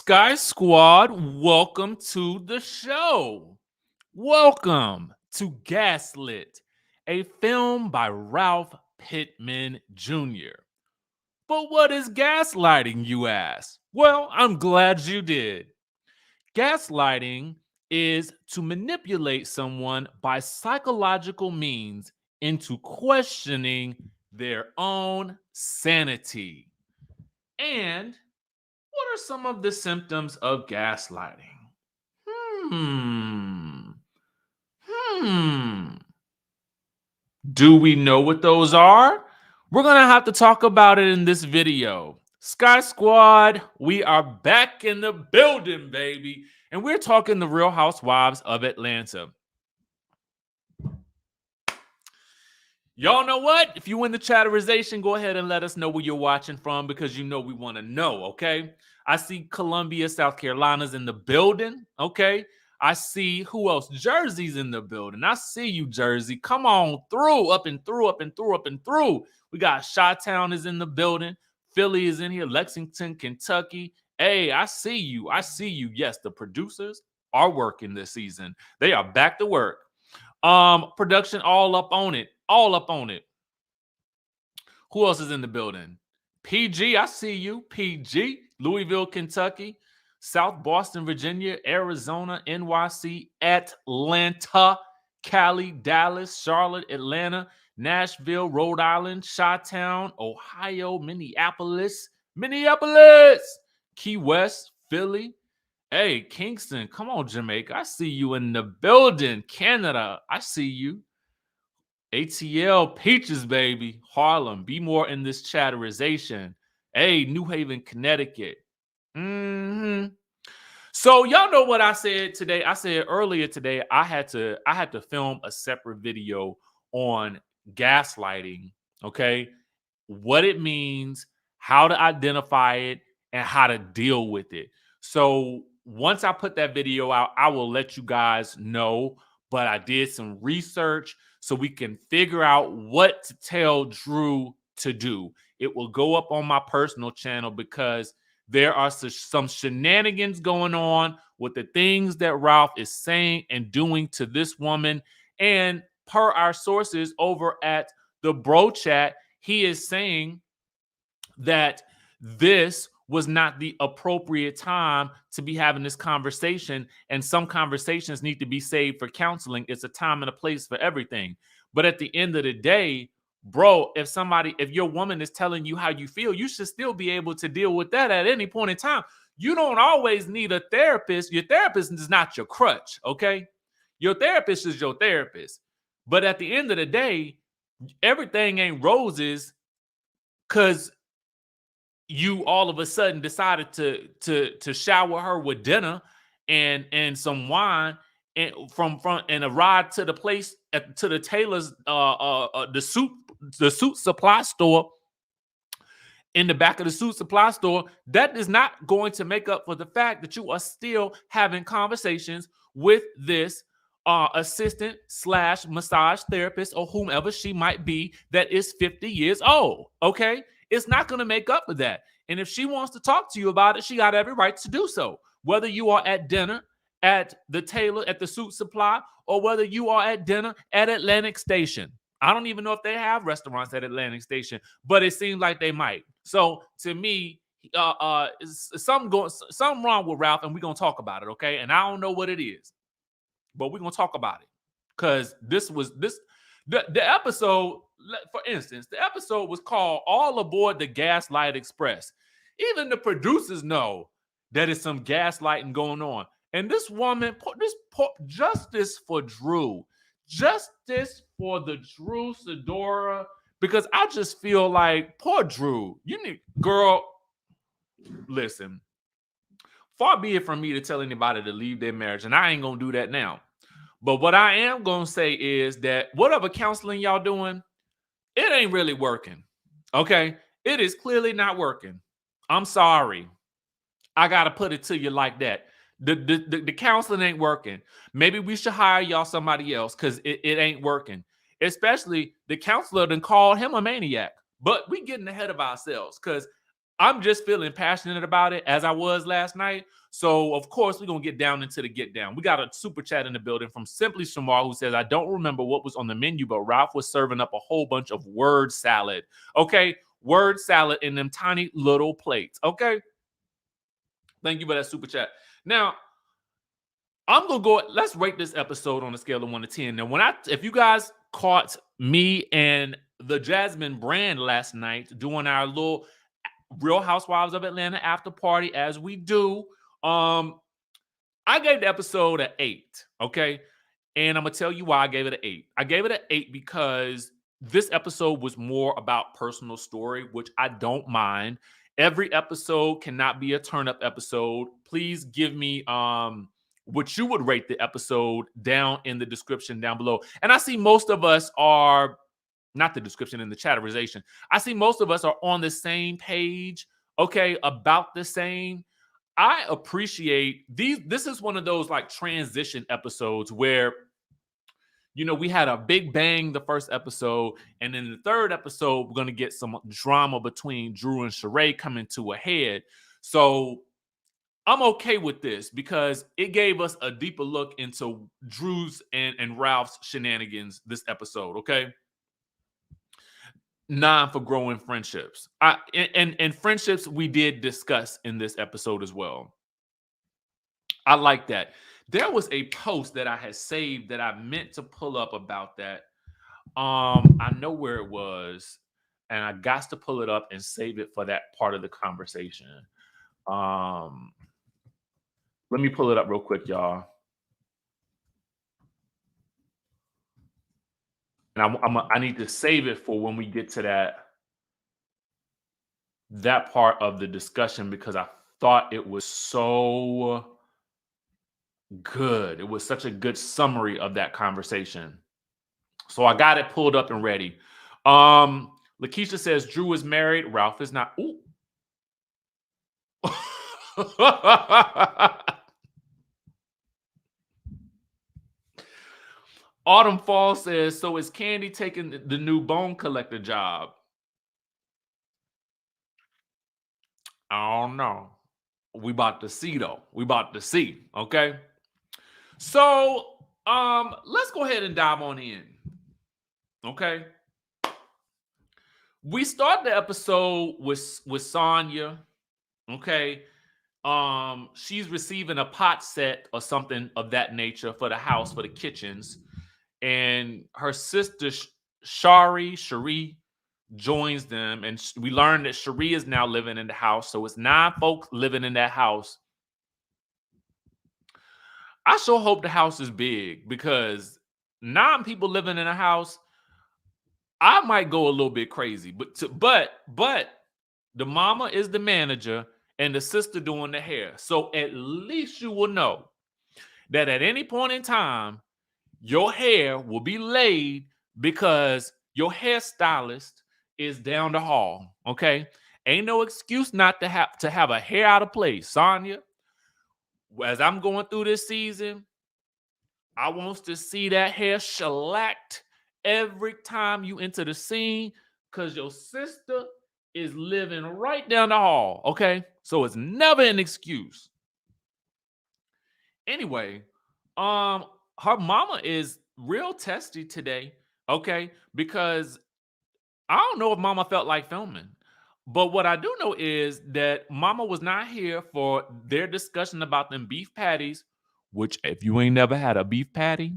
Skye Squad, welcome to the show. Welcome to Gaslit, a film by Ralph Pittman Jr. But what is gaslighting, you ask? Well, I'm glad you did. Gaslighting is to manipulate someone by psychological means into questioning their own sanity. And what are some of the symptoms of gaslighting? Hmm. Hmm. Do we know what those are? We're going to have to talk about it in this video. Skye Squad, we are back in the building, baby. And we're talking the Real Housewives of Atlanta. Y'all know what? If you in the chatterization, go ahead and let us know where you're watching from because you know we want to know, okay? I see Columbia, South Carolina's in the building, okay? I see who else? Jersey's in the building. I see you, Jersey. Come on through, up and through, up and through, up and through. We got Chi-Town is in the building. Philly is in here. Lexington, Kentucky. Hey, I see you. I see you. Yes, the producers are working this season. They are back to work. Production all up on it. All up on it. Who else is in the building? PG, I see you. PG, Louisville, Kentucky, South Boston, Virginia, Arizona, NYC, Atlanta, Cali, Dallas, Charlotte, Atlanta, Nashville, Rhode Island, Chi-Town, Ohio, Minneapolis, Key West, Philly. Hey, Kingston, come on, Jamaica. I see you in the building. Canada, I see you. ATL, Peaches, baby. Harlem, be more in this chatterization. Hey, New Haven, Connecticut. So y'all know what I said today. I said earlier today I had to film a separate video on gaslighting, okay? What it means, how to identify it, and how to deal with it. So once I put that video out, I will let you guys know. But I did some research so we can figure out what to tell Drew to do. It will go up on my personal channel because there are some shenanigans going on with the things that Ralph is saying and doing to this woman. And per our sources over at the bro chat, he is saying that this was not the appropriate time to be having this conversation. And some conversations need to be saved for counseling. It's a time and a place for everything. But at the end of the day, bro, if your woman is telling you how you feel, you should still be able to deal with that at any point in time. You don't always need a therapist. Your therapist is not your crutch, okay? Your therapist is your therapist. But at the end of the day, everything ain't roses because you all of a sudden decided to shower her with dinner and some wine and and a ride to the place to the tailor's the suit supply store in the back of the suit supply store. That is not going to make up for the fact that you are still having conversations with this assistant / massage therapist or whomever she might be that is 50 years old. Okay. It's not going to make up for that. And if she wants to talk to you about it, she got every right to do so. Whether you are at dinner at the tailor, at the suit supply, or whether you are at dinner at Atlantic Station. I don't even know if they have restaurants at Atlantic Station, but it seems like they might. So to me, something wrong with Ralph, and we're going to talk about it, okay? And I don't know what it is, but we're going to talk about it. Because the episode, for instance, the episode was called All Aboard the Gaslight Express. Even the producers know that it's some gaslighting going on. And this woman, justice for Drew. Justice for the Drew Sidora. Because I just feel like, poor Drew, girl, listen. Far be it from me to tell anybody to leave their marriage. And I ain't going to do that now. But what I am going to say is that whatever counseling y'all doing, it ain't really working. Okay? It is clearly not working. I'm sorry. I got to put it to you like that. The counseling ain't working. Maybe we should hire y'all somebody else because it ain't working. Especially the counselor done called him a maniac. But we getting ahead of ourselves because I'm just feeling passionate about it as I was last night. So, of course, we're going to get down into the get down. We got a super chat in the building from Simply Shamar who says, I don't remember what was on the menu, but Ralph was serving up a whole bunch of word salad. Okay. Word salad in them tiny little plates. Okay. Thank you for that super chat. Now, I'm going to go, let's rate this episode on a scale of 1 to 10. Now, if you guys caught me and the Jasmine brand last night doing our little Real Housewives of Atlanta after party as we do, I gave the episode an 8, okay? And I'm going to tell you why I gave it an 8. I gave it an 8 because this episode was more about personal story, which I don't mind. Every episode cannot be a turn-up episode. Please give me what you would rate the episode down in the description down below. And I see most of us are, not the description, in the chatterization. I see most of us are on the same page, okay, about the same. I appreciate these. This is one of those like transition episodes where, you know, we had a big bang the first episode, and then the third episode, we're going to get some drama between Drew and Sheree coming to a head. So I'm okay with this because it gave us a deeper look into Drew's and Ralph's shenanigans this episode, okay? 9 for growing friendships. And friendships we did discuss in this episode as well. I like that. There was a post that I had saved that I meant to pull up about that. I know where it was, and I got to pull it up and save it for that part of the conversation. Let me pull it up real quick, y'all. And I need to save it for when we get to that part of the discussion because I thought it was so good. It was such a good summary of that conversation. So I got it pulled up and ready. Lakeisha says Drew is married. Ralph is not. Ooh. Autumn Fall says, so is Kandi taking the new bone collector job? I don't know. We about to see though. We about to see. Okay. So let's go ahead and dive on in. Okay. We start the episode with Sanya. Okay. She's receiving a pot set or something of that nature for the house, for the kitchens. And her sister Sheree joins them, and we learn that Sheree is now living in the house. So it's 9 folks living in that house. I sure hope the house is big because 9 people living in a house, I might go a little bit crazy. But the mama is the manager and the sister doing the hair. So at least you will know that at any point in time, your hair will be laid because your hairstylist is down the hall. Okay. Ain't no excuse not to have a hair out of place. Sanya, as I'm going through this season, I want to see that hair shellacked every time you enter the scene because your sister is living right down the hall. Okay. So it's never an excuse. Anyway, her mama is real testy today, okay? Because I don't know if mama felt like filming. But what I do know is that mama was not here for their discussion about them beef patties, which if you ain't never had a beef patty,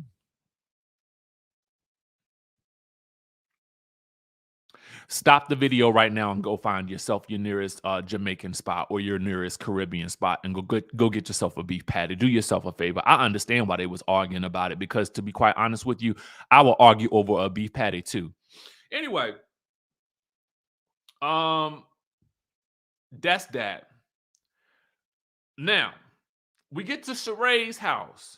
stop the video right now and go find yourself your nearest Jamaican spot or your nearest Caribbean spot and go get yourself a beef patty. Do yourself a favor. I understand why they was arguing about it because, to be quite honest with you, I will argue over a beef patty too. Anyway, that's that. Now, we get to Sheree's house.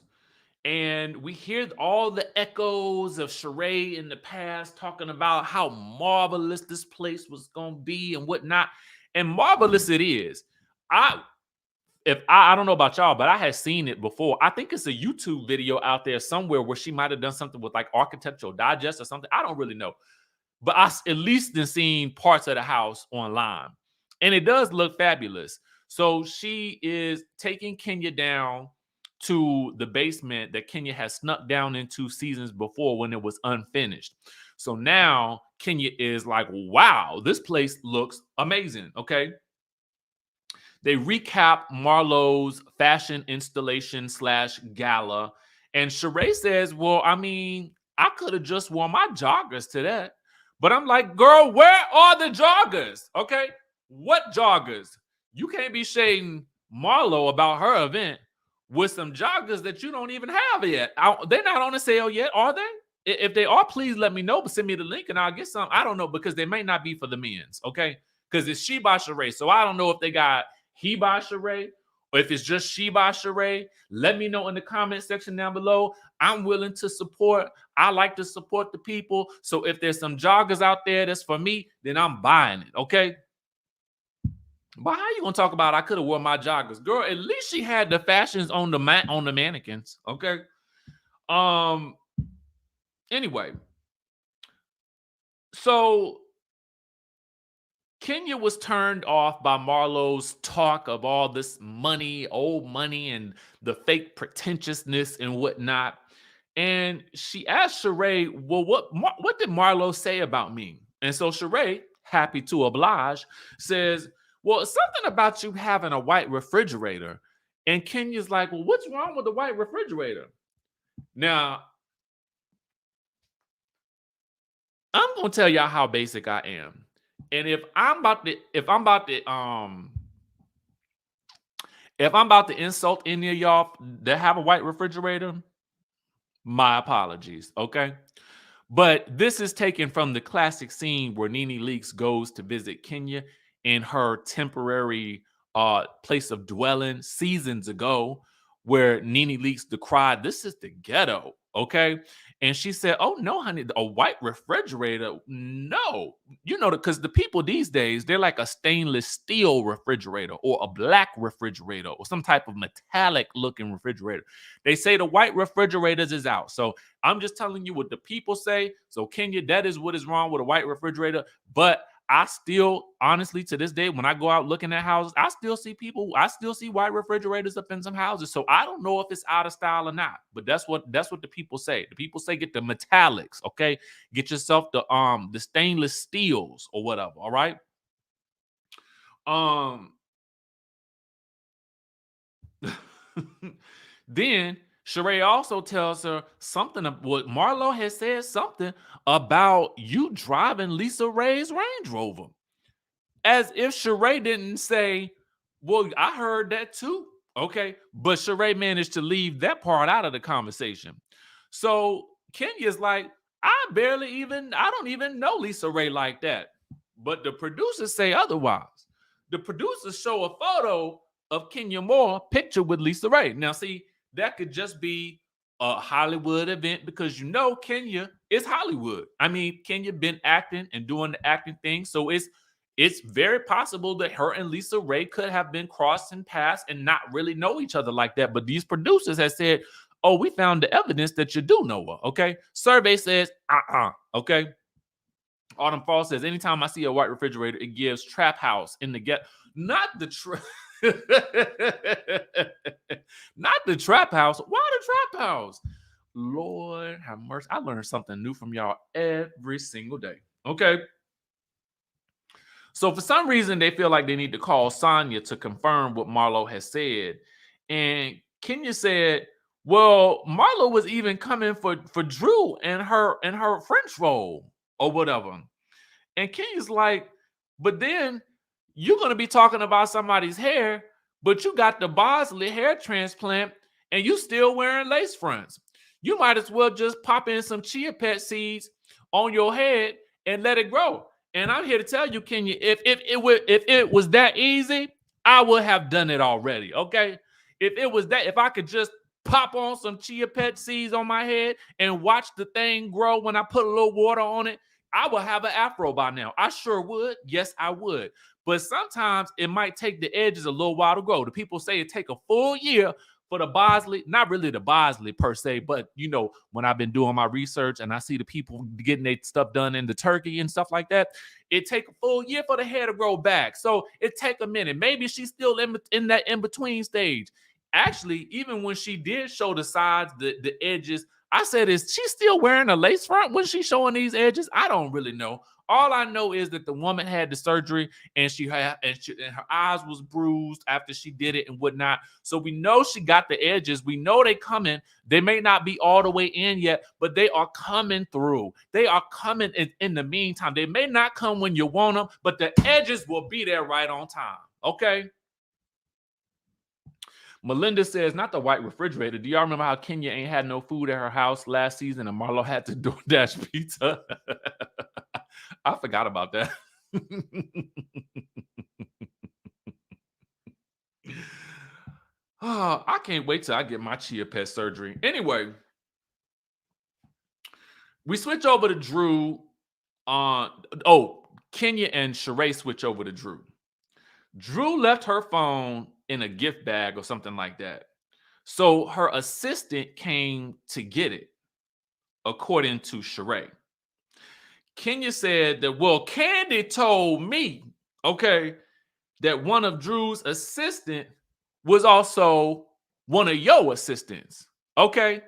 And we hear all the echoes of Sheree in the past talking about how marvelous this place was going to be and whatnot. And marvelous it is. I don't know about y'all, but I had seen it before. I think it's a YouTube video out there somewhere where she might have done something with like Architectural Digest or something. I don't really know. But I at least seen parts of the house online. And it does look fabulous. So she is taking Kenya down to the basement that Kenya has snuck down into seasons before when it was unfinished. So now Kenya is like, wow, this place looks amazing. Okay. They recap Marlo's fashion installation / gala. And Sheree says, well, I mean, I could have just worn my joggers to that. But I'm like, girl, where are the joggers? Okay. What joggers? You can't be shading Marlo about her event with some joggers that you don't even have yet. They're not on a sale yet, are they? If they are, please let me know, but send me the link and I'll get some. I don't know, because they may not be for the men's, okay? Because it's she by Sheree. So I don't know if they got he by Sheree or if it's just she by Sheree. Let me know in the comment section down below. I'm willing to support. I like to support the people. So if there's some joggers out there that's for me, then I'm buying it, okay? But how you gonna talk about I could have worn my joggers? Girl, at least she had the fashions on the mannequins, okay? Anyway, so Kenya was turned off by Marlo's talk of all this money, old money, and the fake pretentiousness and whatnot. And she asked Sheree, well, what did Marlo say about me? And so Sheree, happy to oblige, says, well, something about you having a white refrigerator. And Kenya's like, well, what's wrong with the white refrigerator? Now, I'm gonna tell y'all how basic I am. And if I'm about to insult any of y'all that have a white refrigerator, my apologies, okay? But this is taken from the classic scene where Nene Leakes goes to visit Kenya in her temporary place of dwelling seasons ago, where Nene Leakes decried, this is the ghetto, okay? And she said, oh no, honey, a white refrigerator? No. You know, because the people these days, they're like a stainless steel refrigerator or a black refrigerator or some type of metallic looking refrigerator. They say the white refrigerators is out. So I'm just telling you what the people say. So Kenya, that is what is wrong with a white refrigerator. But I still, honestly, to this day, when I go out looking at houses, I still see white refrigerators up in some houses. So I don't know if it's out of style or not, but that's what the people say. The people say get the metallics, okay? Get yourself the stainless steels or whatever, all right? Then Sheree also tells her something of what Marlo has said something about you driving Lisa Ray's Range Rover. As if Sheree didn't say, well, I heard that too. Okay. But Sheree managed to leave that part out of the conversation. So Kenya's like, I don't even know Lisa Ray like that. But the producers say otherwise. The producers show a photo of Kenya Moore pictured with Lisa Ray. Now, see, that could just be a Hollywood event because you know Kenya is Hollywood. I mean, Kenya been acting and doing the acting thing. So it's very possible that her and Lisa Ray could have been crossing paths and not really know each other like that. But these producers have said, oh, we found the evidence that you do know her. Okay. Survey says, okay. Autumn Fall says, anytime I see a white refrigerator, it gives trap house in the not the not the trap house. Why the trap house? Lord have mercy. I learned something new from y'all every single day. Okay. So for some reason, they feel like they need to call Sanya to confirm what Marlo has said. And Kenya said, well, Marlo was even coming for Drew and her French roll or whatever. And Kenya's like, but then you're going to be talking about somebody's hair, but you got the Bosley hair transplant and you still wearing lace fronts. You might as well just pop in some chia pet seeds on your head and let it grow. And I'm here to tell you, Kenya, if it was that easy, I would have done it already. Okay. If I could just pop on some chia pet seeds on my head and watch the thing grow when I put a little water on it, I would have an afro by now. I sure would. Yes, I would. But sometimes it might take the edges a little while to grow. The people say it take a full year for the Bosley, not really the Bosley per se, but you know, when I've been doing my research and I see the people getting their stuff done in the turkey and stuff like that, it take a full year for the hair to grow back. So it take a minute. Maybe she's still in that in-between stage. Actually, even when she did show the sides, the edges, I said, is she still wearing a lace front when she's showing these edges? I don't really know. All I know is that the woman had the surgery and and her eyes was bruised after she did it and whatnot. So we know she got the edges. We know they coming. They may not be all the way in yet, but they are coming through. They are coming in the meantime. They may not come when you want them, but the edges will be there right on time. Okay. Melinda says, not the white refrigerator. Do y'all remember how Kenya ain't had no food at her house last season and Marlo had to DoorDash pizza? I forgot about that. Oh, I can't wait till I get my chia pet surgery. Anyway, we switch over to Drew. Kenya and Sheree switch over to Drew. Drew left her phone in a gift bag or something like that. So her assistant came to get it, according to Sheree. Kenya said that, well, Kandi told me, okay, that one of Drew's assistant was also one of your assistants, okay?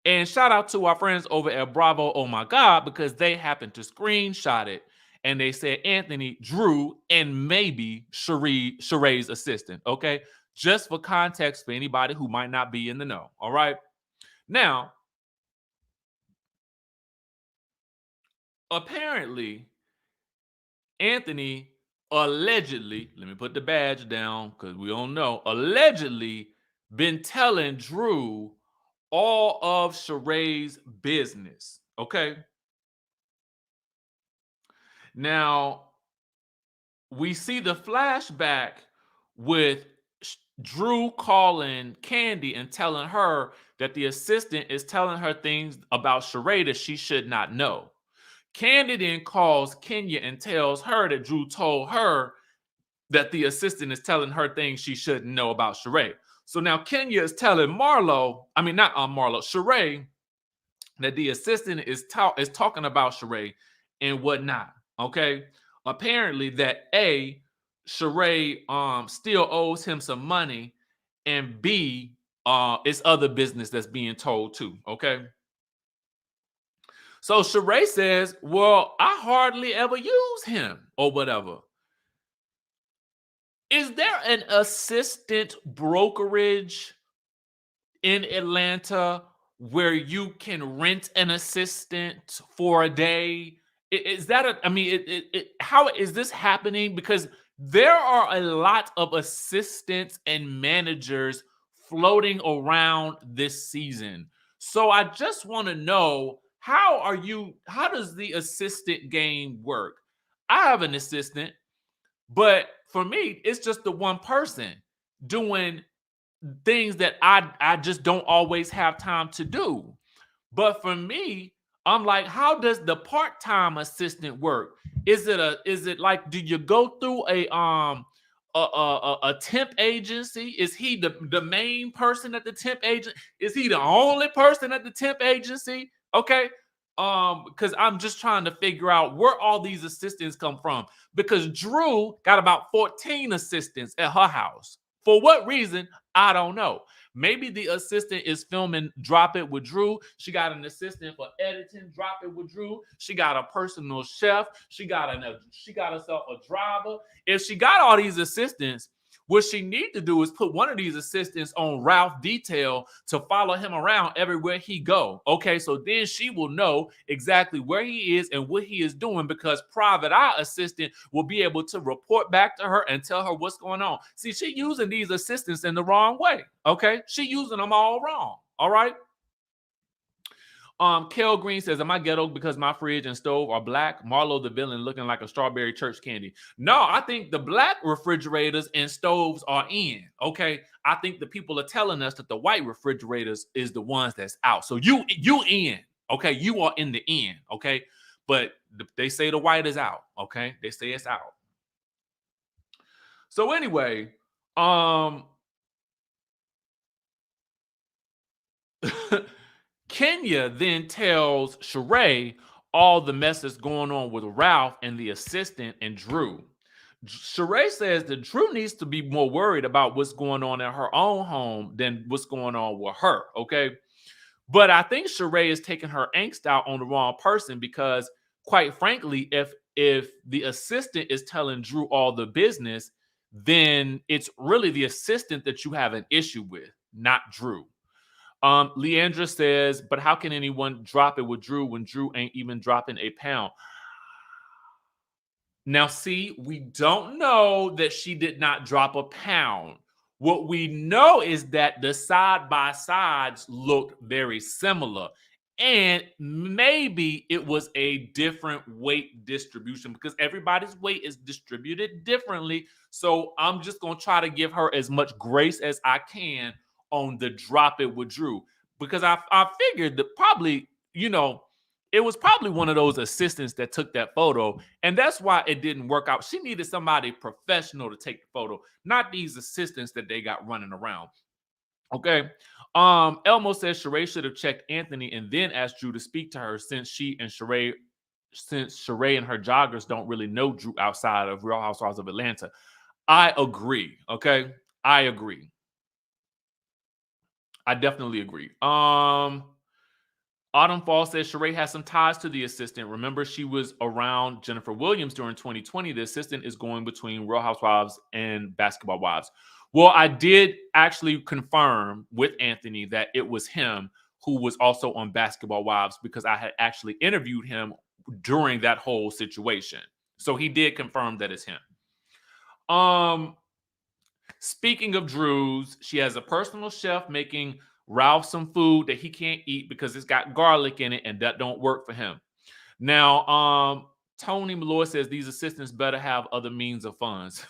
And shout out to our friends over at Bravo, oh my God, because they happened to screenshot it and they said Anthony, Drew, and maybe Sheree's assistant, okay? Just for context for anybody who might not be in the know, all right? Now, apparently, Anthony allegedly, let me put the badge down because we don't know, allegedly been telling Drew all of Sheree's business, okay? Now, we see the flashback with Drew calling Kandi and telling her that the assistant is telling her things about Sheree that she should not know. Kandi then calls Kenya and tells her that Drew told her that the assistant is telling her things she shouldn't know about Sheree. So now Kenya is telling Sheree, that the assistant is talking about Sheree and whatnot. Okay. Apparently that Sheree still owes him some money, and B, it's other business that's being told too. Okay. So Sheree says, well, I hardly ever use him or whatever. Is there an assistant brokerage in Atlanta where you can rent an assistant for a day? Is that how is this happening? Because there are a lot of assistants and managers floating around this season. So I just want to know, how does the assistant game work? I have an assistant, but for me, it's just the one person doing things that I just don't always have time to do. But for me, I'm like, how does the part-time assistant work? Is it like, do you go through a temp agency? Is he the main person at the temp agent? Is he the only person at the temp agency? Okay. Because I'm just trying to figure out where all these assistants come from. Because Drew got about 14 assistants at her house. For what reason? I don't know. Maybe the assistant is filming Drop It with Drew. She got an assistant for editing Drop It with Drew. She got a personal chef. She got herself a driver. If she got all these assistants, what she need to do is put one of these assistants on Ralph Detail to follow him around everywhere he go. Okay, so then she will know exactly where he is and what he is doing, because Private Eye assistant will be able to report back to her and tell her what's going on. See, she using these assistants in the wrong way. Okay, she using them all wrong. All right. Kel Green says, am I ghetto because my fridge and stove are black? Marlo the villain looking like a strawberry church candy. No, I think the black refrigerators and stoves are in. Okay. I think the people are telling us that the white refrigerators is the ones that's out. So you in. Okay. You are in the in. Okay. But they say the white is out. Okay. They say it's out. So anyway, Kenya then tells Sheree all the mess that's going on with Ralph and the assistant and Drew. Sheree says that Drew needs to be more worried about what's going on in her own home than what's going on with her. Okay. But I think Sheree is taking her angst out on the wrong person because, quite frankly, if the assistant is telling Drew all the business, then it's really the assistant that you have an issue with, not Drew. Leandra says, but how can anyone drop it with Drew when Drew ain't even dropping a pound? Now, see, we don't know that she did not drop a pound. What we know is that the side by sides looked very similar. And maybe it was a different weight distribution because everybody's weight is distributed differently. So I'm just going to try to give her as much grace as I can on the drop it with Drew because I figured that probably, it was probably one of those assistants that took that photo, and that's why it didn't work out. She needed somebody professional to take the photo, not these assistants that they got running around. Okay. Elmo says Sheree should have checked Anthony and then asked Drew to speak to her since Sheree and her joggers don't really know Drew outside of Real Housewives of Atlanta. I agree. Okay. I agree. I definitely agree. Autumn Fall says Sheree has some ties to the assistant. Remember, she was around Jennifer Williams during 2020. The assistant is going between Real Housewives and Basketball Wives. Well, I did actually confirm with Anthony that it was him who was also on Basketball Wives because I had actually interviewed him during that whole situation. So he did confirm that it's him. Speaking of Drew's, she has a personal chef making Ralph some food that he can't eat because it's got garlic in it, and that don't work for him. Now, Tony Malloy says these assistants better have other means of funds.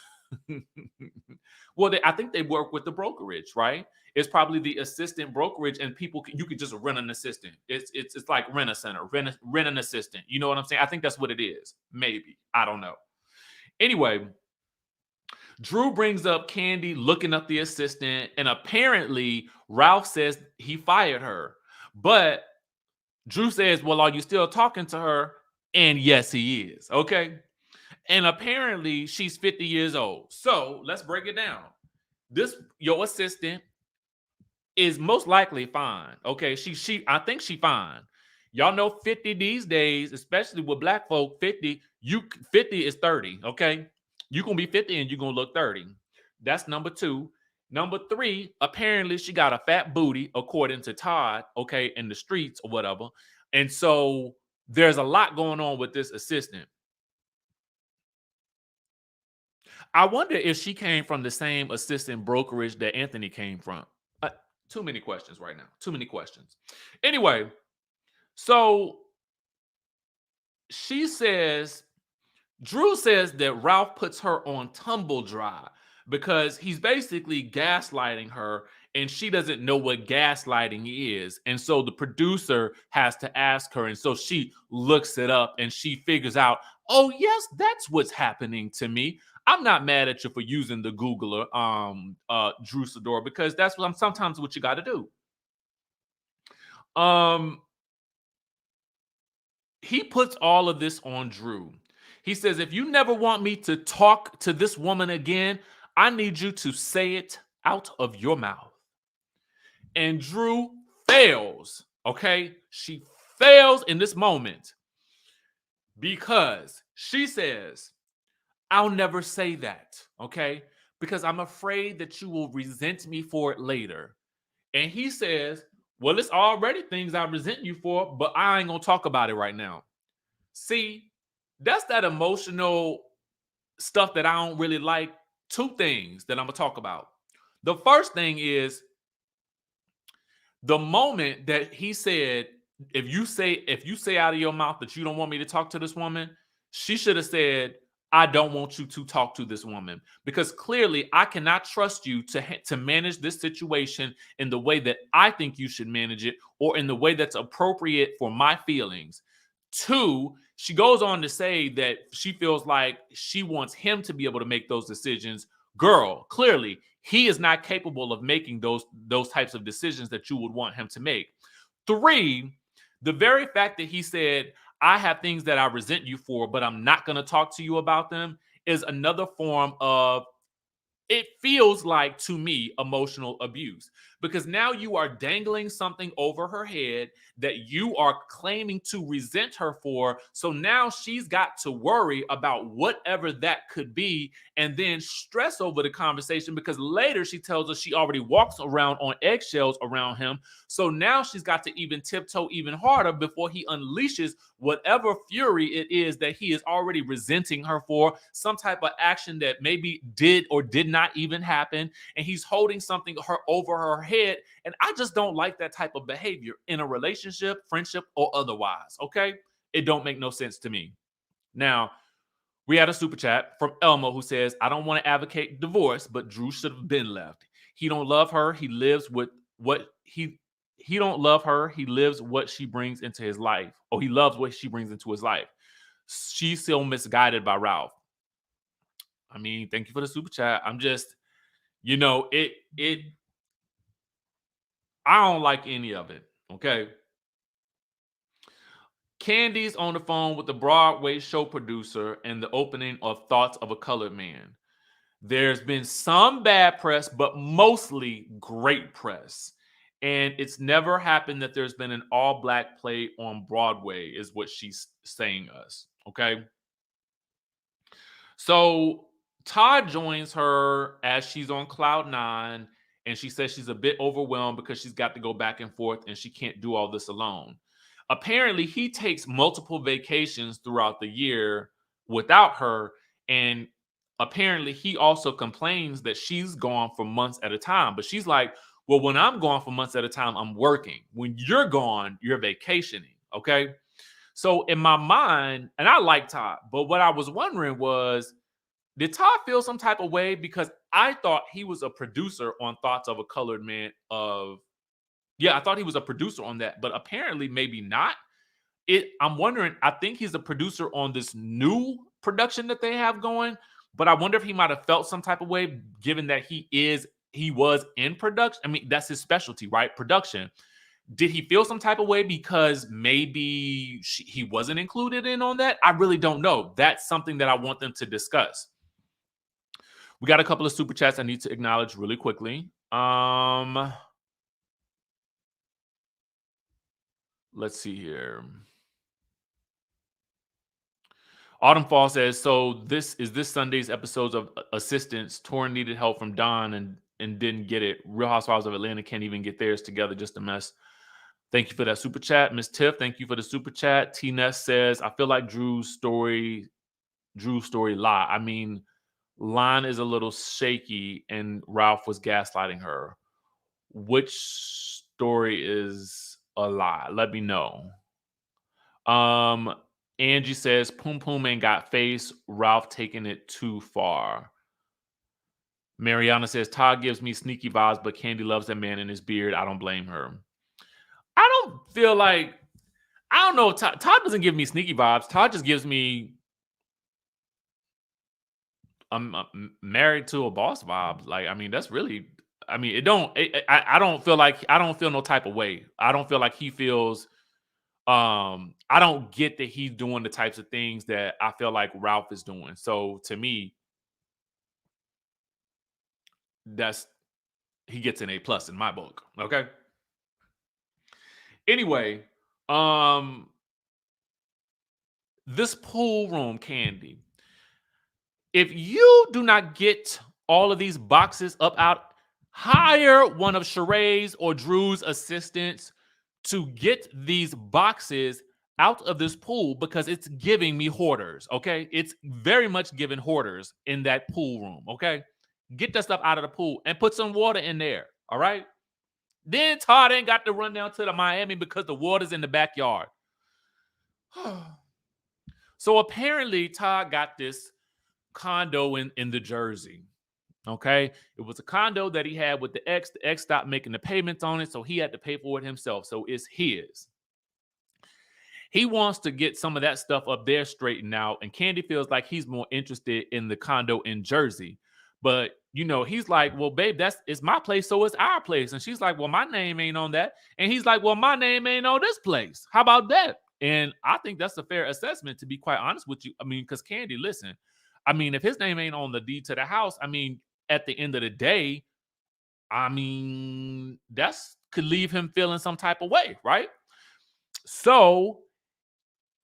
Well, I think they work with the brokerage, right? It's probably the assistant brokerage, and you could just rent an assistant. It's like rent a center, rent an assistant. You know what I'm saying? I think that's what it is. Maybe, I don't know. Anyway, Drew brings up Kandi looking up the assistant, and apparently Ralph says he fired her. But Drew says, well, are you still talking to her? And yes, he is. Okay. And apparently she's 50 years old. So let's break it down. Your assistant is most likely fine. Okay. I think she fine. Y'all know 50 these days, especially with black folk, 50 is 30. Okay. You're going to be 50 and you're going to look 30. That's number 2. Number 3, apparently she got a fat booty, according to Todd, okay, in the streets or whatever. And so there's a lot going on with this assistant. I wonder if she came from the same assistant brokerage that Anthony came from. Too many questions right now. Too many questions. Anyway, so Drew says that Ralph puts her on tumble dry because he's basically gaslighting her and she doesn't know what gaslighting is. And so the producer has to ask her. And so she looks it up and she figures out, oh, yes, that's what's happening to me. I'm not mad at you for using the Googler, Drew Sidor, because that's sometimes what you got to do. He puts all of this on Drew. He says, if you never want me to talk to this woman again, I need you to say it out of your mouth. And Drew fails, okay? She fails in this moment because she says, I'll never say that, okay? Because I'm afraid that you will resent me for it later. And he says, well, it's already things I resent you for, but I ain't gonna talk about it right now. See, that's that emotional stuff that I don't really like. 2 things that I'm gonna talk about. The first thing is the moment that he said, if you say out of your mouth that you don't want me to talk to this woman, she should have said, I don't want you to talk to this woman, because clearly I cannot trust you to manage this situation in the way that I think you should manage it, or in the way that's appropriate for my feelings. 2, she goes on to say that she feels like she wants him to be able to make those decisions. Girl, clearly He is not capable of making those types of decisions that you would want him to make. 3, the very fact that he said, I have things that I resent you for, but I'm not going to talk to you about them, is another form of, it feels like, to me, emotional abuse, because now you are dangling something over her head that you are claiming to resent her for. So now she's got to worry about whatever that could be and then stress over the conversation, because later she tells us she already walks around on eggshells around him. So now she's got to even tiptoe even harder before he unleashes whatever fury it is that he is already resenting her for, some type of action that maybe did or did not even happen, and he's holding something over her head. And I just don't like that type of behavior in a relationship, friendship, or otherwise. Okay, it don't make no sense to me. Now, we had a super chat from Elmo who says, I don't want to advocate divorce, but Drew should have been left. He don't love her. He lives with what he don't love her. He lives what she brings into his life. Oh, he loves what she brings into his life. She's still misguided by Ralph. I mean, thank you for the super chat. I'm just, I don't like any of it. Okay. Kandi's on the phone with the Broadway show producer and the opening of Thoughts of a Colored Man. There's been some bad press, but mostly great press. And it's never happened that there's been an all-black play on Broadway, is what she's saying us. Okay. So Todd joins her as she's on cloud 9, and she says she's a bit overwhelmed because she's got to go back and forth and she can't do all this alone. Apparently, he takes multiple vacations throughout the year without her, and apparently he also complains that she's gone for months at a time. But she's like, well, when I'm gone for months at a time, I'm working. When you're gone, you're vacationing. Okay. So in my mind, and I like Todd, but what I was wondering was, did Todd feel some type of way? Because I thought he was a producer on Thoughts of a Colored Man I thought he was a producer on that, but apparently maybe not. I'm wondering, I think he's a producer on this new production that they have going, but I wonder if he might have felt some type of way, given that he was in production. I mean, that's his specialty, right? Production. Did he feel some type of way because maybe he wasn't included in on that? I really don't know. That's something that I want them to discuss. We got a couple of super chats I need to acknowledge really quickly. Let's see here. Autumn Fall says, so this Sunday's episodes of Assistance. Torrin needed help from Don and didn't get it. Real Housewives of Atlanta can't even get theirs together. Just a mess. Thank you for that super chat. Miss Tiff, thank you for the super chat. T-Ness says, I feel like Drew's story lie. I mean, line is a little shaky and Ralph was gaslighting her. Which story is a lie? Let me know. Angie says, Poom Poom ain't got face. Ralph taking it too far. Mariana says, Todd gives me sneaky vibes, but Kandi loves that man in his beard. I don't blame her. I don't feel like, I don't know. Todd doesn't give me sneaky vibes. Todd just gives me, I'm married to a boss vibes. Like, I mean, that's really, I mean, I don't feel like, I don't feel no type of way. I don't feel like he feels, I don't get that he's doing the types of things that I feel like Ralph is doing. So to me, he gets an A+ in my book. Okay. Anyway, this pool room, Kandi. If you do not get all of these boxes up out, hire one of Sheree's or Drew's assistants to get these boxes out of this pool, because it's giving me hoarders. Okay. It's very much giving hoarders in that pool room. Okay. Get that stuff out of the pool and put some water in there. All right. Then Todd ain't got to run down to the Miami because the water's in the backyard. So apparently Todd got this condo in the Jersey. Okay. It was a condo that he had with the ex. The ex stopped making the payments on it, so he had to pay for it himself. So it's his. He wants to get some of that stuff up there straightened out, and Kandi feels like he's more interested in the condo in Jersey. But you know, he's like, well, babe, it's my place, so it's our place. And she's like, well, my name ain't on that. And he's like, well, my name ain't on this place. How about that? And I think that's a fair assessment, to be quite honest with you. I mean, because Kandi, listen, I mean, if his name ain't on the deed to the house, I mean, at the end of the day, I mean, that's could leave him feeling some type of way, right? So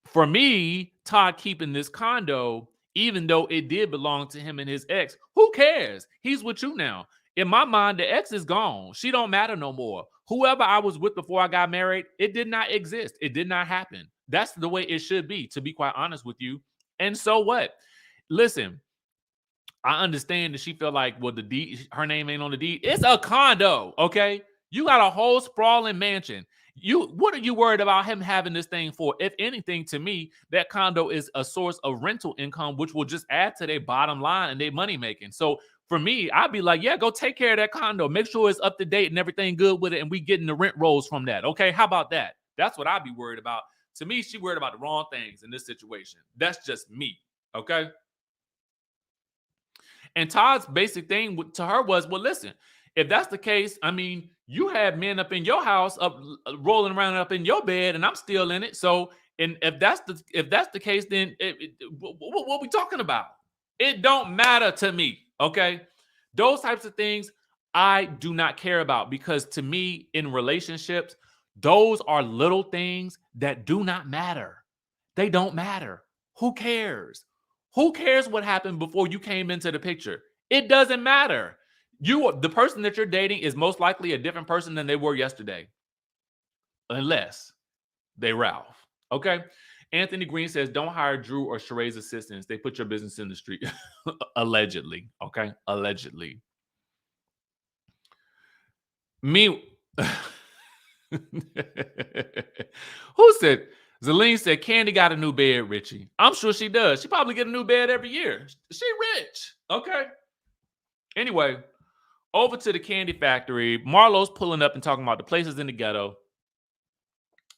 for me, Todd keeping this condo, even though it did belong to him and his ex, who cares? He's with you now. In my mind, the ex is gone. She don't matter no more. Whoever I was with before I got married, it did not exist. It did not happen. That's the way it should be, to be quite honest with you. And so what? Listen, I understand that she felt like, well, the deed, her name ain't on the deed. It's a condo, okay? You got a whole sprawling mansion. What are you worried about him having this thing for? If anything, to me, that condo is a source of rental income, which will just add to their bottom line and their money making. So for me, I'd be like, yeah, go take care of that condo. Make sure it's up to date and everything good with it, and we getting the rent rolls from that. Okay, how about that? That's what I'd be worried about. To me, she worried about the wrong things in this situation. That's just me. Okay. And Todd's basic thing to her was, well, listen, if that's the case, I mean, you had men up in your house, up rolling around up in your bed, and I'm still in it. So, and if that's the case, then what we talking about? It don't matter to me. Okay, those types of things I do not care about, because to me, in relationships, those are little things that do not matter. They don't matter. Who cares? Who cares what happened before you came into the picture? It doesn't matter. The person that you're dating is most likely a different person than they were yesterday, unless they Ralph. Okay. Anthony Green says, don't hire Drew or Sheree's assistants. They put your business in the street. Allegedly. Okay. Allegedly. Me. Who said? Zelene said, Kandi got a new bed, Richie. I'm sure she does. She probably get a new bed every year. She rich. Okay. Anyway, over to the Kandi factory. Marlo's pulling up and talking about the places in the ghetto.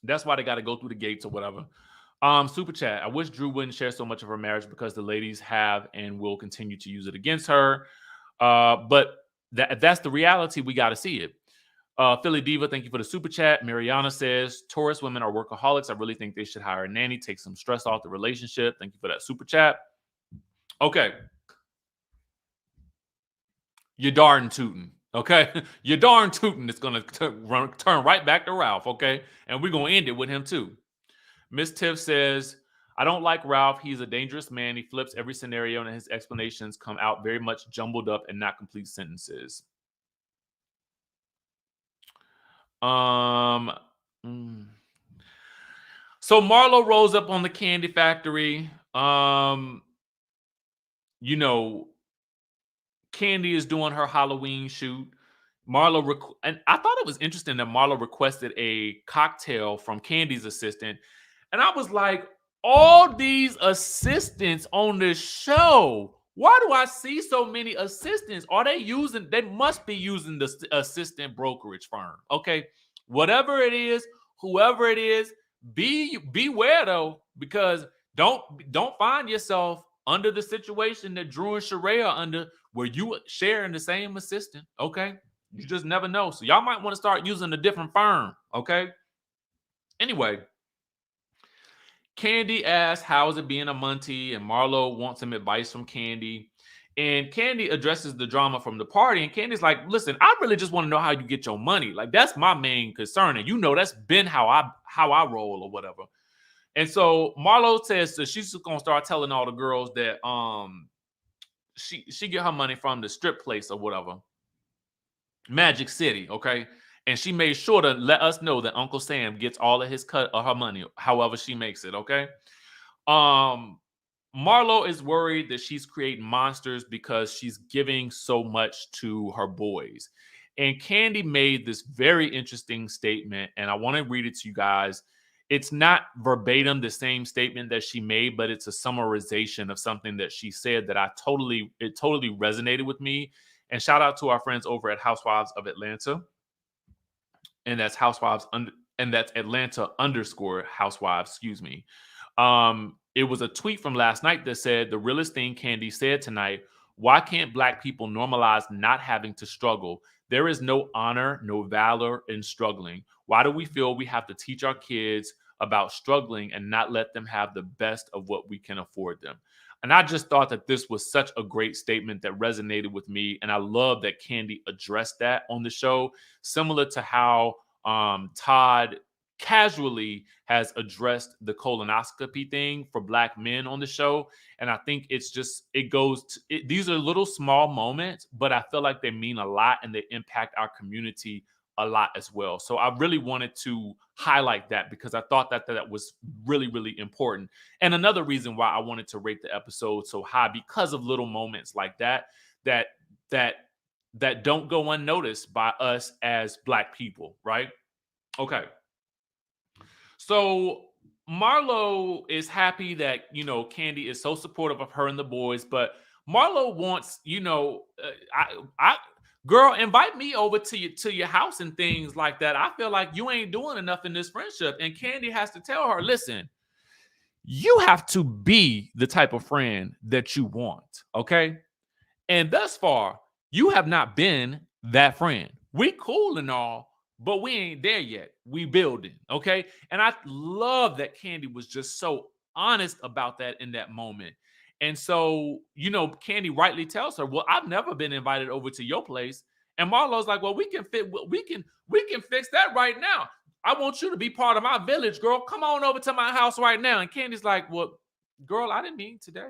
That's why they got to go through the gates or whatever. Super chat. I wish Drew wouldn't share so much of her marriage, because the ladies have and will continue to use it against her. But that's the reality. We got to see it. Philly Diva, thank you for the super chat. Mariana says, Taurus women are workaholics. I really think they should hire a nanny, take some stress off the relationship. Thank you for that super chat. Okay. You're darn tootin'. Okay. You're darn tootin'. It's going to turn right back to Ralph. Okay. And we're going to end it with him too. Miss Tiff says, I don't like Ralph. He's a dangerous man. He flips every scenario, and his explanations come out very much jumbled up and not complete sentences. So Marlo rolls up on the Kandi factory. You know, Kandi is doing her Halloween shoot. Marlo and I thought it was interesting that Marlo requested a cocktail from Kandi's assistant. And I was like, all these assistants on this show, why do I see so many assistants? They must be using the assistant brokerage firm. Okay. Whatever it is, whoever it is, beware though, because don't find yourself under the situation that Drew and Sheree are under, where you sharing the same assistant. Okay. You just never know. So y'all might want to start using a different firm. Okay. Anyway, Kandi asks, how is it being a Monty? And Marlo wants some advice from Kandi. And Kandi addresses the drama from the party. And Candy's like, listen, I really just want to know how you get your money. Like, that's my main concern. And you know, that's been how I roll or whatever. And so Marlo says that she's just gonna start telling all the girls that she get her money from the strip place or whatever. Magic City, okay? And she made sure to let us know that Uncle Sam gets all of his cut of her money, however she makes it, okay? Marlo is worried that she's creating monsters because she's giving so much to her boys. And Kandi made this very interesting statement, and I want to read it to you guys. It's not verbatim the same statement that she made, but it's a summarization of something that she said that it totally resonated with me. And shout out to our friends over at Housewives of Atlanta. And that's that's Atlanta _Housewives, excuse me. It was a tweet from last night that said, the realest thing Kandi said tonight Why can't Black people normalize not having to struggle? There is no honor, no valor in struggling. Why do we feel we have to teach our kids about struggling and not let them have the best of what we can afford them? And I just thought that this was such a great statement that resonated with me. And I love that Kandi addressed that on the show, similar to how Todd casually has addressed the colonoscopy thing for Black men on the show. And I think it's just, these are little small moments, but I feel like they mean a lot and they impact our community a lot as well. So I really wanted to highlight that because I thought that that was really, really important. And another reason why I wanted to rate the episode so high, because of little moments like that, that, that, that don't go unnoticed by us as Black people, right? Okay. So Marlo is happy that, Kandi is so supportive of her and the boys, but Marlo wants, girl, invite me over to your house and things like that. I feel like you ain't doing enough in this friendship. And Kandi has to tell her, listen, you have to be the type of friend that you want, okay? And thus far, you have not been that friend. We cool and all, but we ain't there yet. We building, okay? And I love that Kandi was just so honest about that in that moment. And so, Kandi rightly tells her, "Well, I've never been invited over to your place." And Marlo's like, "Well, we can fix that right now. I want you to be part of my village, girl. Come on over to my house right now." And Candy's like, "Well, girl, I didn't mean today.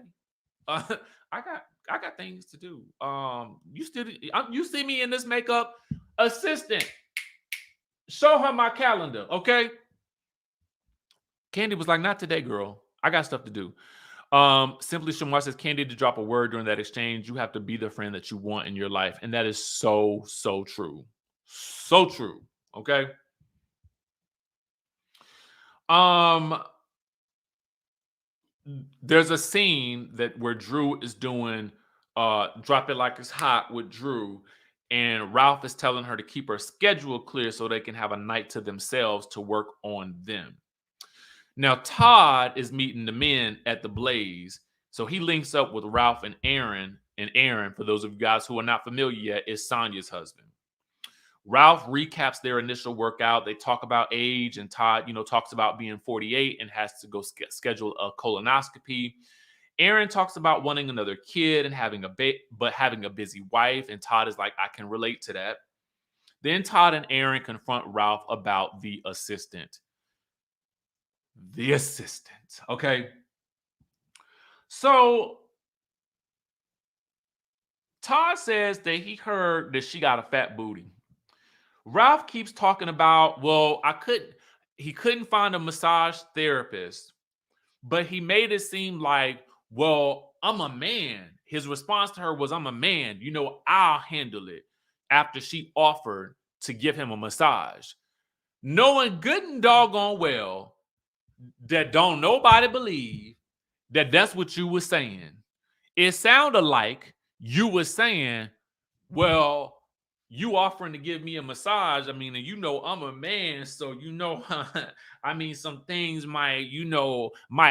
Uh, I got things to do. You see me in this makeup, assistant. Show her my calendar, okay?" Kandi was like, "Not today, girl. I got stuff to do." Simply Shamar says, "Kandi, to drop a word during that exchange, you have to be the friend that you want in your life." And that is so, so true. So true. Okay. There's a scene where Drew is doing Drop It Like It's Hot with Drew, and Ralph is telling her to keep her schedule clear so they can have a night to themselves to work on them. Now, Todd is meeting the men at the Blaze, so he links up with Ralph and Aaron. And Aaron, for those of you guys who are not familiar yet, is Sonya's husband. Ralph recaps their initial workout. They talk about age, and Todd, talks about being 48 and has to go schedule a colonoscopy. Aaron talks about wanting another kid and having a busy wife, and Todd is like, "I can relate to that." Then Todd and Aaron confront Ralph about the assistant. The assistant, okay? So Todd says that he heard that she got a fat booty. Ralph keeps talking about, well, he couldn't find a massage therapist, but he made it seem like, well, I'm a man. His response to her was, "I'm a man. I'll handle it," after she offered to give him a massage. Knowing good and doggone well that don't nobody believe that that's what you were saying. It sounded like you were saying, well, you offering to give me a massage. I mean, and I'm a man, so I mean, some things might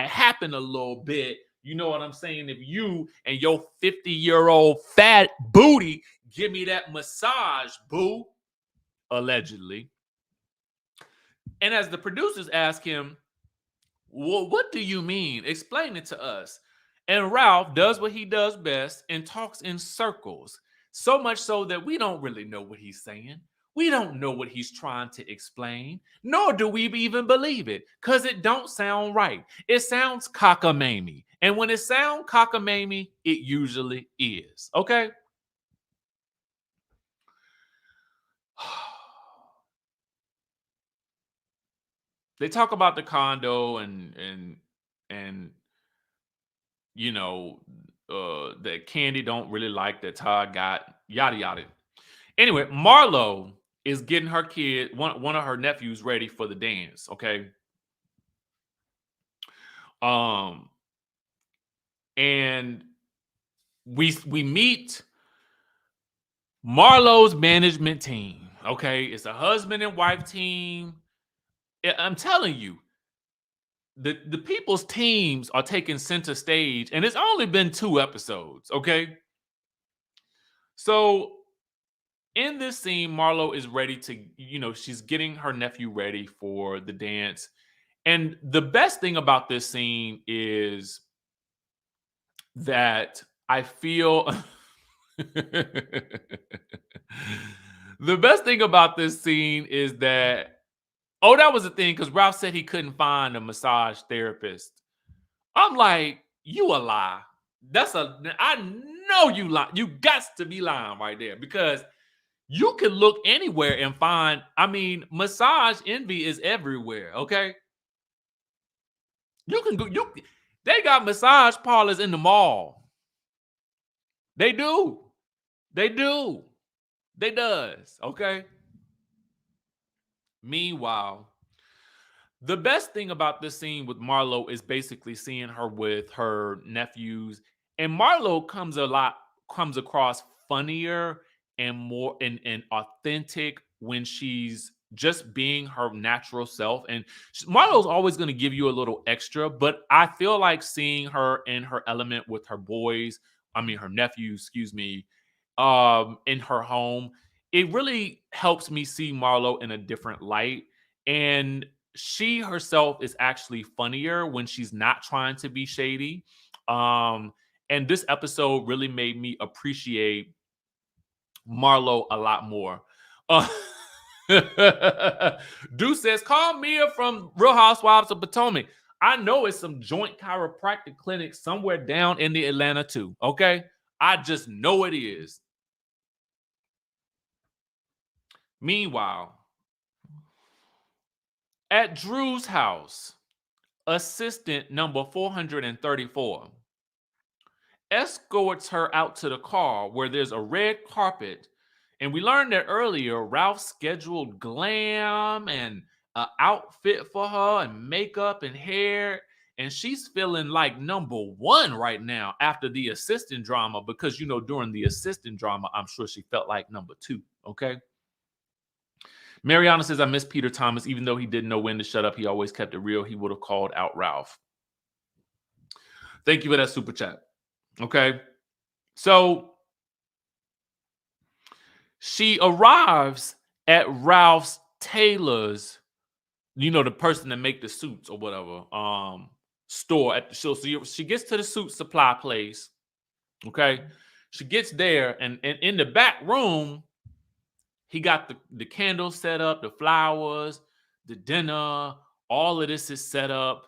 happen a little bit. You know what I'm saying? If you and your 50-year-old fat booty give me that massage, boo, allegedly. And as the producers ask him, "Well, what do you mean? Explain it to us." And Ralph does what he does best and talks in circles, so much so that we don't really know what he's saying. We don't know what he's trying to explain, nor do we even believe it, because it don't sound right. It sounds cockamamie. And when it sounds cockamamie, it usually is. Okay? They talk about the condo and that Kandi don't really like that Todd got, yada yada. Anyway, Marlo is getting her kid, one of her nephews, ready for the dance. Okay. And we meet Marlo's management team. Okay, it's a husband and wife team. I'm telling you, the people's teams are taking center stage, and it's only been 2 episodes. Okay. So in this scene, Marlo is ready to, she's getting her nephew ready for the dance. And the best thing about this scene is that I feel the best thing about this scene is that, oh, that was the thing, because Ralph said he couldn't find a massage therapist. I'm like, you a lie. I know you lie. You got to be lying right there, because you can look anywhere and find, massage envy is everywhere, okay? You can go, they got massage parlors in the mall. They do. They do. They does, okay? Meanwhile, the best thing about this scene with Marlo is basically seeing her with her nephews. And Marlo comes across funnier and more and authentic when she's just being her natural self. And Marlo's always going to give you a little extra, but I feel like seeing her in her element with her boys, her nephews, excuse me, in her home, it really helps me see Marlo in a different light. And she herself is actually funnier when she's not trying to be shady. Um, and this episode really made me appreciate Marlo a lot more. Dude says, call Mia from Real Housewives of Potomac. I know it's some joint chiropractic clinic somewhere down in the Atlanta too. Okay. I just know it is. Meanwhile, at Drew's house, assistant number 434 escorts her out to the car where there's a red carpet. And we learned that earlier, Ralph scheduled glam and an outfit for her and makeup and hair. And she's feeling like number one right now after the assistant drama, because, during the assistant drama, I'm sure she felt like number two. Okay. Mariana says, I miss Peter Thomas. Even though he didn't know when to shut up, he always kept it real. He would have called out Ralph. Thank you for that super chat. Okay. So she arrives at Ralph's tailor's, the person that make the suits or whatever, store at the show. So she gets to the suit supply place. Okay. She gets there, and in the back room, he got the candles set up, the flowers, the dinner, all of this is set up,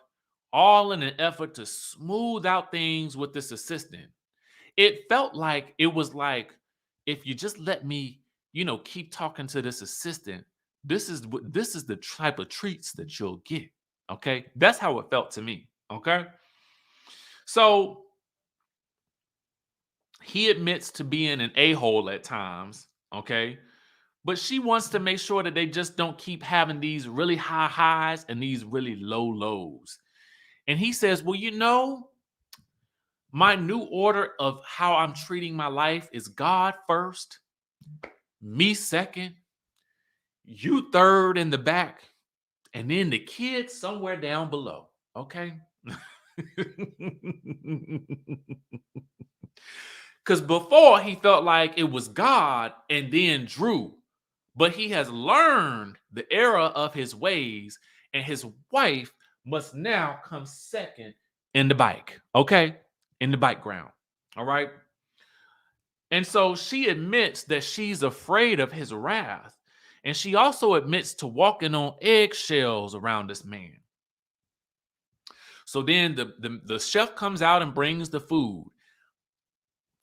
all in an effort to smooth out things with this assistant. It felt like it was like, if you just let me, keep talking to this assistant, this is the type of treats that you'll get. Okay. That's how it felt to me. Okay. So he admits to being an a-hole at times. Okay. But she wants to make sure that they just don't keep having these really high highs and these really low lows. And he says, well, my new order of how I'm treating my life is God first, me second, you third in the back, and then the kids somewhere down below. Okay. Because before he felt like it was God and then Drew, but he has learned the error of his ways, and his wife must now come second in the bike. Okay. In the bike ground. All right. And so she admits that she's afraid of his wrath. And she also admits to walking on eggshells around this man. So then the chef comes out and brings the food.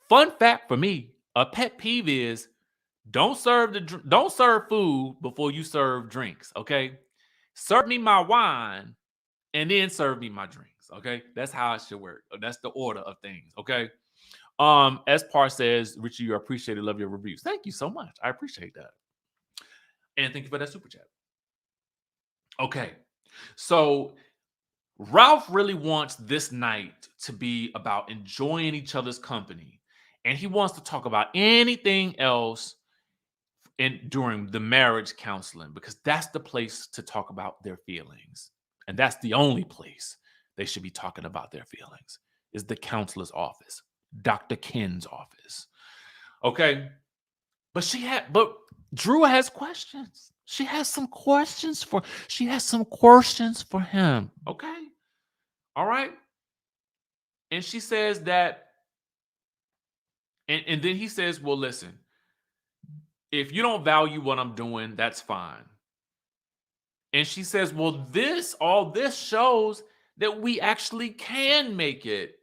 Fun fact for me, a pet peeve is don't serve food before you serve drinks, okay? Serve me my wine and then serve me my drinks, okay? That's how it should work. That's the order of things, okay? As Par says, Richie, you appreciate it. Love your reviews. Thank you so much. I appreciate that. And thank you for that super chat. Okay. So Ralph really wants this night to be about enjoying each other's company. And he wants to talk about anything else during the marriage counseling, because that's the place to talk about their feelings. And that's the only place they should be talking about their feelings, is the counselor's office, Dr. Ken's office. Okay. But Drew has questions. She has some questions for him. Okay. All right. And she says that, and then he says, well, listen, if you don't value what I'm doing, that's fine. And she says, well, all this shows that we actually can make it.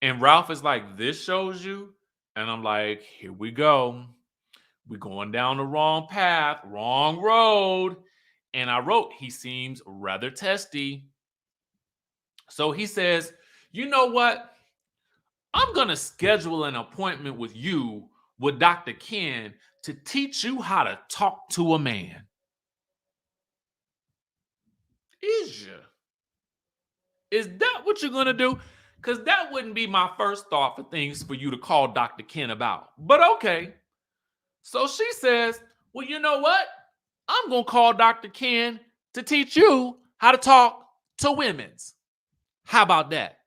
And Ralph is like, this shows you? And I'm like, here we go. We're going down the wrong path, wrong road. And I wrote, he seems rather testy. So he says, you know what? I'm going to schedule an appointment with you with Dr. Ken to teach you how to talk to a man. Is that what you're going to do? Because that wouldn't be my first thought for things for you to call Dr. Ken about. But okay. So she says, well, you know what? I'm going to call Dr. Ken to teach you how to talk to women's. How about that?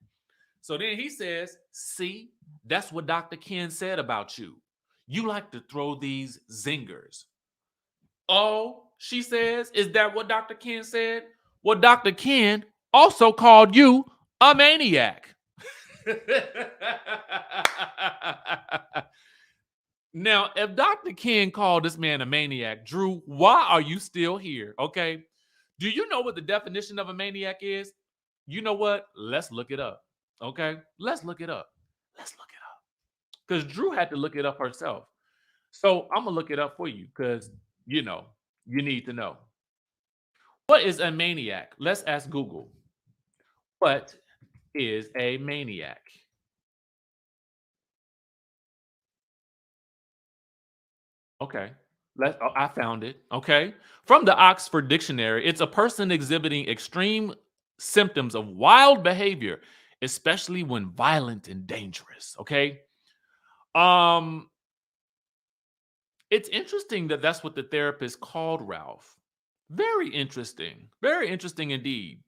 So then he says, see, that's what Dr. Ken said about you. You like to throw these zingers. Oh, she says, is that what Dr. Ken said? Well, Dr. Ken also called you a maniac. Now, if Dr. Ken called this man a maniac, Drew, why are you still here? Okay. Do you know what the definition of a maniac is? You know what? Let's look it up. Okay. Let's look it up. Because Drew had to look it up herself. So I'm going to look it up for you because, you need to know. What is a maniac? Let's ask Google. What is a maniac? Okay. I found it. Okay. From the Oxford Dictionary, it's a person exhibiting extreme symptoms of wild behavior, especially when violent and dangerous. Okay. Um, it's interesting that that's what the therapist called Ralph. Very interesting. Very interesting indeed.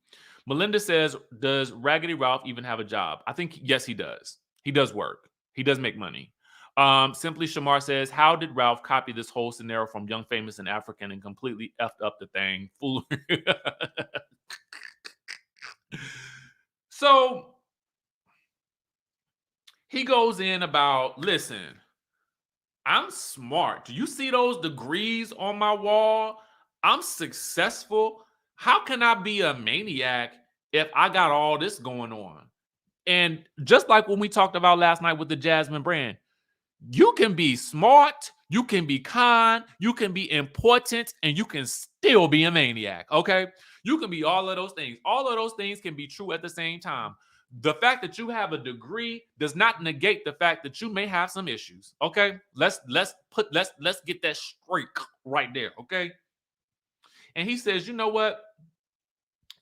Melinda says, does Raggedy Ralph even have a job? I think, yes, he does. He does work. He does make money. Simply Shamar says, how did Ralph copy this whole scenario from Young, Famous, and African and completely effed up the thing? So he goes in about, listen, I'm smart. Do you see those degrees on my wall? I'm successful. How can I be a maniac if I got all this going on? And just like when we talked about last night with the Jasmine brand, you can be smart, you can be kind, you can be important, and you can still be a maniac, okay? You can be all of those things. All of those things can be true at the same time. The fact that you have a degree does not negate the fact that you may have some issues, okay? Let's get that straight right there, okay? And he says, you know what?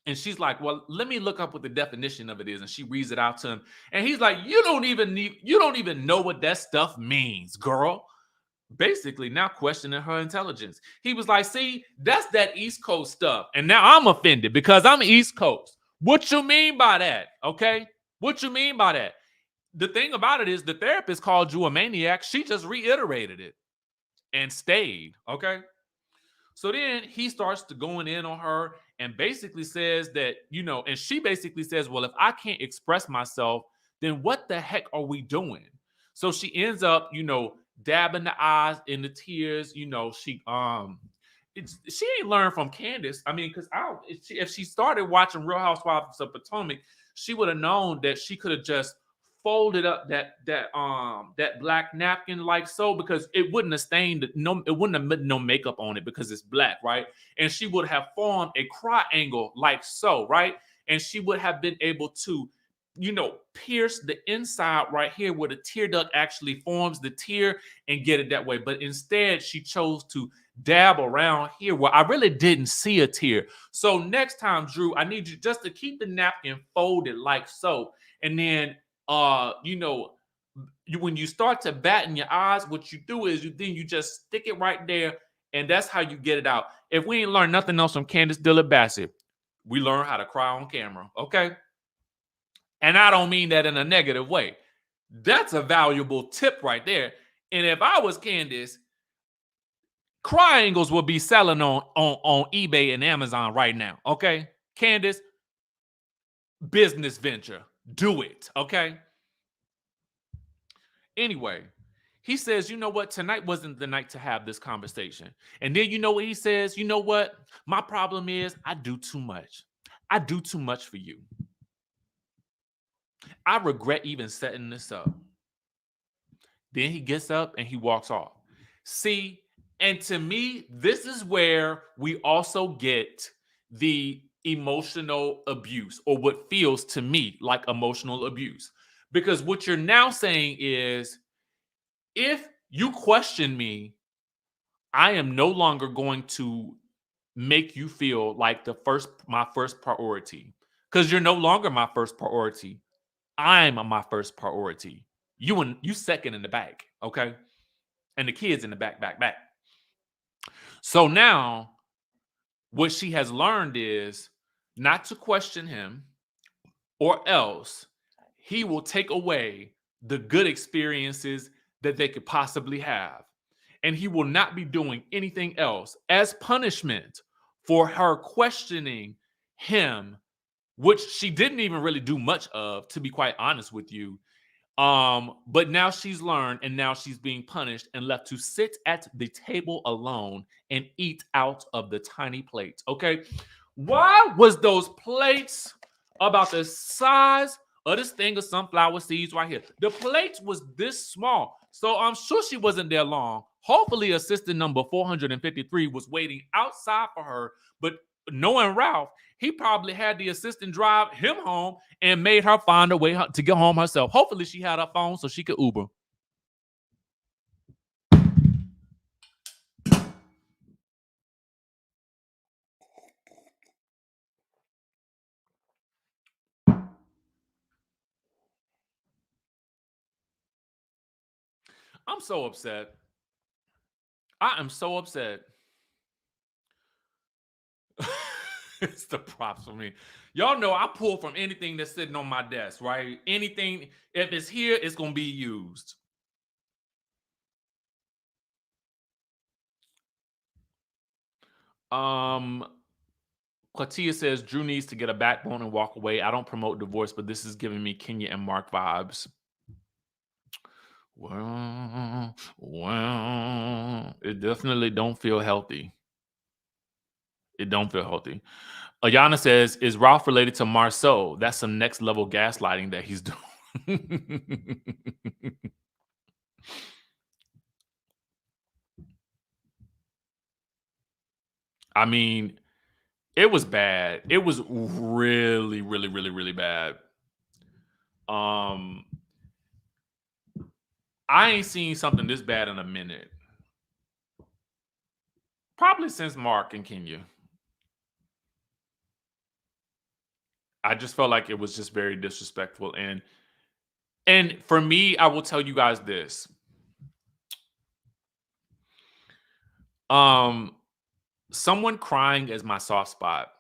And she's like, well, let me look up what the definition of it is. And she reads it out to him. And he's like, you don't even know what that stuff means, girl. Basically, now questioning her intelligence. He was like, see, that's that East Coast stuff. And now I'm offended because I'm East Coast. What you mean by that? Okay. What you mean by that? The thing about it is the therapist called you a maniac. She just reiterated it and stayed. Okay. So then he starts to going in on her and basically says that, and she basically says, well, if I can't express myself, then what the heck are we doing? So she ends up, dabbing the eyes in the tears. She ain't learned from Candace. I mean, because if she started watching Real Housewives of Potomac, she would have known that she could have just folded up that black napkin like so, because it wouldn't have stained it wouldn't have been no makeup on it because it's black, right? And she would have formed a triangle like so, right? And she would have been able to pierce the inside right here where the tear duct actually forms the tear and get it that way. But instead she chose to dab around here where I really didn't see a tear. So next time, Drew, I need you just to keep the napkin folded like so. And then when you start to batten your eyes, what you do is you just stick it right there, and that's how you get it out. If we ain't learned nothing else from Candace Dillard Bassett, we learn how to cry on camera, okay? And I don't mean that in a negative way. That's a valuable tip right there. And if I was Candace, triangles will be selling on eBay and Amazon right now. Okay, Candace, business venture, do it. Okay. Anyway, he says, you know what? Tonight wasn't the night to have this conversation. And then you know what he says? You know what? My problem is I do too much. I do too much for you. I regret even setting this up. Then he gets up and he walks off. See, and to me, this is where we also get the emotional abuse, or what feels to me like emotional abuse. Because what you're now saying is, if you question me, I am no longer going to make you feel like my first priority. Because you're no longer my first priority. I'm my first priority. You second in the back, okay? And the kids in the back. So now what she has learned is not to question him, or else he will take away the good experiences that they could possibly have. And he will not be doing anything else as punishment for her questioning him, which she didn't even really do much of, to be quite honest with you. But now she's learned, and now she's being punished and left to sit at the table alone and eat out of the tiny plates. Okay. Why was those plates about the size of this thing of sunflower seeds right here? The plates was this small. So I'm sure she wasn't there long. Hopefully, assistant number 453 was waiting outside for her. But knowing Ralph, he probably had the assistant drive him home and made her find a way to get home herself. Hopefully, she had her phone so she could Uber. I'm so upset. I am so upset. It's the props for me. Y'all know I pull from anything that's sitting on my desk, right? Anything, if it's here, it's going to be used. Clatia says Drew needs to get a backbone and walk away. I don't promote divorce, but this is giving me Kenya and Mark vibes. Well, it definitely don't feel healthy. It don't feel healthy. Ayana says, is Ralph related to Marceau? That's some next level gaslighting that he's doing. I mean, it was bad. It was really, really, really, really bad. I ain't seen something this bad in a minute. Probably since Mark and Kenya. I just felt like it was just very disrespectful. And for me, I will tell you guys this. Someone crying is my soft spot,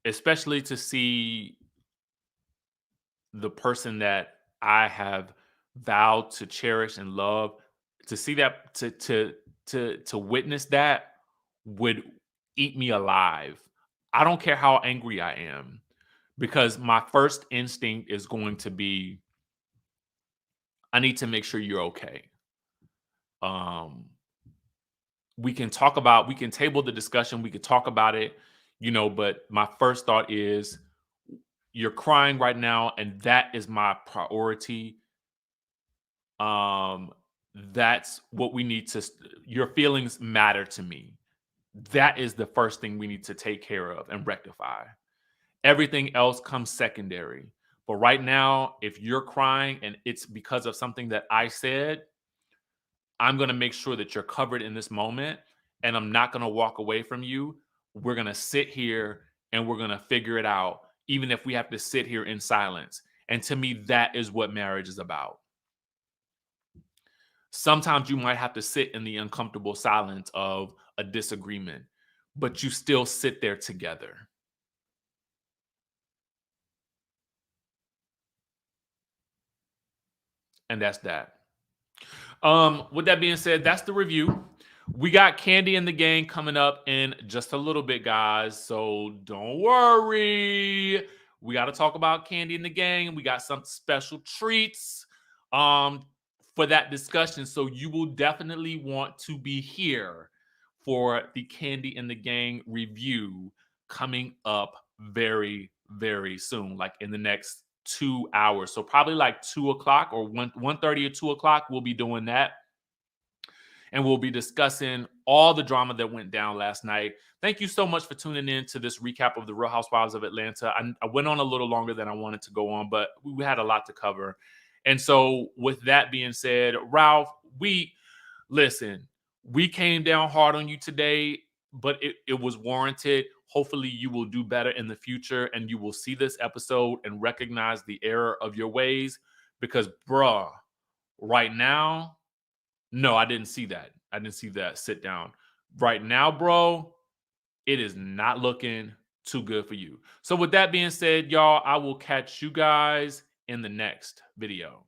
especially to see the person that I have vowed to cherish and love. To see that, to witness that would eat me alive. I don't care how angry I am, because my first instinct is going to be, I need to make sure you're okay. We can table the discussion, we could talk about it, but my first thought is, you're crying right now, and that is my priority. That's what we need to, your feelings matter to me. That is the first thing we need to take care of and rectify. Everything else comes secondary. But right now, if you're crying and it's because of something that I said, I'm going to make sure that you're covered in this moment, and I'm not going to walk away from you. We're going to sit here and we're going to figure it out, even if we have to sit here in silence. And to me, that is what marriage is about. Sometimes you might have to sit in the uncomfortable silence of a disagreement, but you still sit there together. And that's that. With that being said, that's the review. We got Kandi and the Gang coming up in just a little bit, guys. So don't worry. We got to talk about Kandi and the Gang. We got some special treats for that discussion. So you will definitely want to be here for the Kandi and the Gang review coming up very, very soon, like in the next 2 hours. So probably like 2 o'clock or 1:30 or 2 o'clock. We'll be doing that. And we'll be discussing all the drama that went down last night. Thank you so much for tuning in to this recap of the Real Housewives of Atlanta. I went on a little longer than I wanted to go on, but we had a lot to cover. And so with that being said, Ralph, we came down hard on you today, but it was warranted. Hopefully you will do better in the future and you will see this episode and recognize the error of your ways because, bruh, right now, no, I didn't see that. I didn't see that. Sit down. Right now, bro, it is not looking too good for you. So with that being said, y'all, I will catch you guys in the next video.